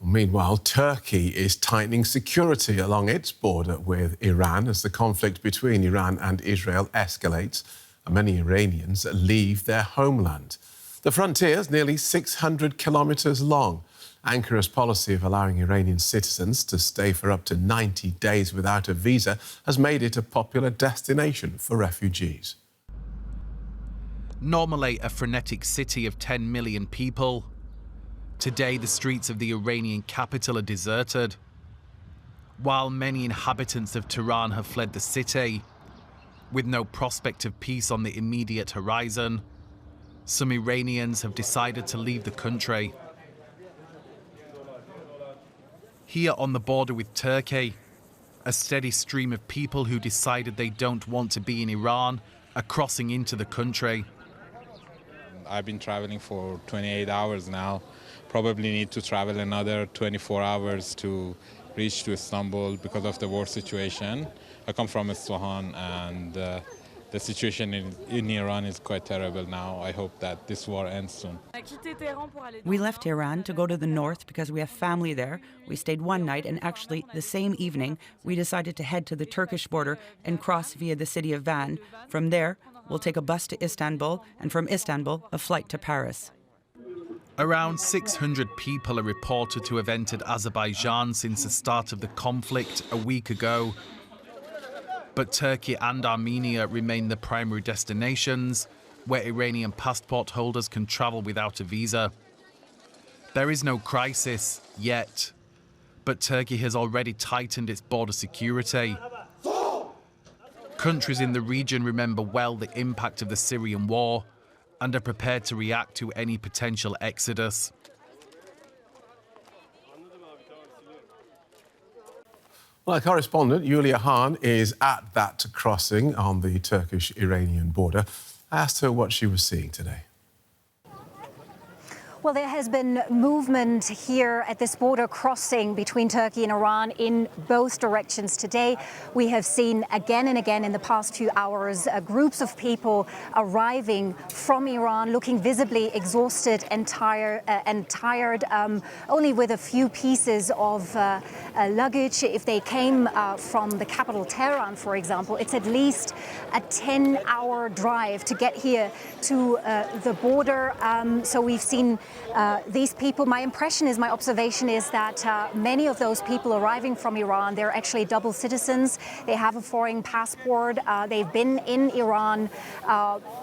Meanwhile, Turkey is tightening security along its border with Iran as the conflict between Iran and Israel escalates and many Iranians leave their homeland. The frontier is nearly 600 kilometres long. Ankara's policy of allowing Iranian citizens to stay for up to 90 days without a visa has made it a popular destination for refugees. Normally a frenetic city of 10 million people, today the streets of the Iranian capital are deserted. While many inhabitants of Tehran have fled the city, with no prospect of peace on the immediate horizon, some Iranians have decided to leave the country. Here on the border with Turkey, a steady stream of people who decided they don't want to be in Iran are crossing into the country. I've been traveling for 28 hours now. Probably need to travel another 24 hours to reach to Istanbul because of the war situation. I come from Isfahan, and the situation in Iran is quite terrible now. I hope that this war ends soon. We left Iran to go to the north because we have family there. We stayed one night, and actually the same evening we decided to head to the Turkish border and cross via the city of Van. From there, we'll take a bus to Istanbul, and from Istanbul, a flight to Paris. Around 600 people are reported to have entered Azerbaijan since the start of the conflict a week ago. But Turkey and Armenia remain the primary destinations where Iranian passport holders can travel without a visa. There is no crisis yet, but Turkey has already tightened its border security. Countries in the region remember well the impact of the Syrian war and are prepared to react to any potential exodus. Well, our correspondent Julia Hahn is at that crossing on the Turkish-Iranian border. I asked her what she was seeing today. Well, there has been movement here at this border crossing between Turkey and Iran in both directions today. We have seen again and again in the past few hours groups of people arriving from Iran looking visibly exhausted and tired, only with a few pieces of luggage. If they came from the capital Tehran, for example, it's at least a 10-hour drive to get here to the border. So we've seen these people. My observation is that many of those people arriving from Iran, they're actually double citizens. They have a foreign passport. They've been in Iran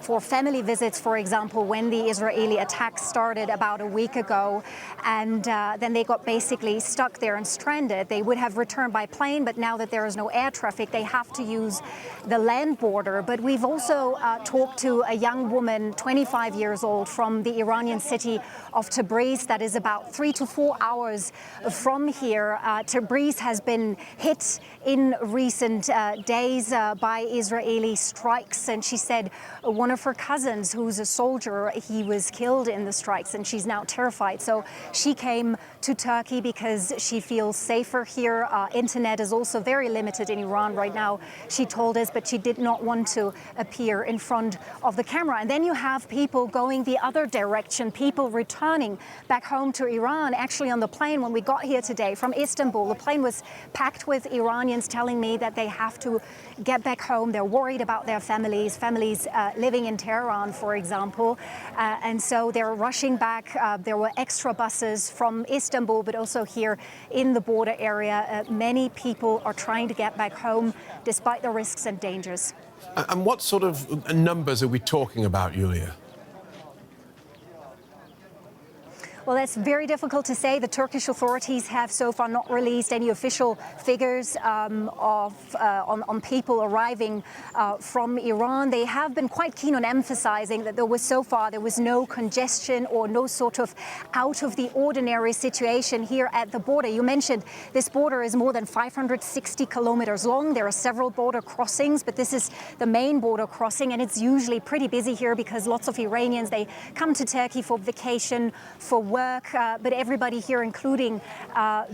for family visits, for example, when the Israeli attack started about a week ago. And then they got basically stuck there and stranded. They would have returned by plane, but now that there is no air traffic, they have to use the land border. But we've also talked to a young woman, 25 years old, from the Iranian city of Tabriz, that is about 3 to 4 hours from here. Tabriz has been hit in recent days by Israeli strikes, and she said one of her cousins, who's a soldier, he was killed in the strikes, and she's now terrified. So she came to Turkey because she feels safer here. Internet is also very limited in Iran right now, she told us, but she did not want to appear in front of the camera. And then you have people going the other direction, people returning back home to Iran. Actually, on the plane, when we got here today from Istanbul, the plane was packed with Iranians telling me that they have to get back home. They're worried about their families living in Tehran, for example. And so they're rushing back. There were extra buses from Istanbul, but also here in the border area. Many people are trying to get back home despite the risks and dangers. And what sort of numbers are we talking about, Julia? Well, that's very difficult to say. The Turkish authorities have so far not released any official figures on people arriving from Iran. They have been quite keen on emphasizing that there was no congestion or no sort of out of the ordinary situation here at the border. You mentioned this border is more than 560 kilometers long. There are several border crossings, but this is the main border crossing, and it's usually pretty busy here because lots of Iranians, they come to Turkey for vacation, for work. But everybody here, including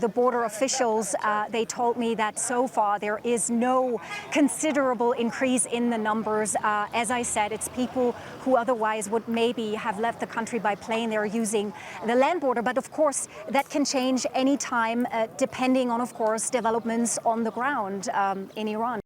the border officials, they told me that so far there is no considerable increase in the numbers. As I said, it's people who otherwise would maybe have left the country by plane. They're using the land border. But of course, that can change any time, depending on, of course, developments on the ground in Iran.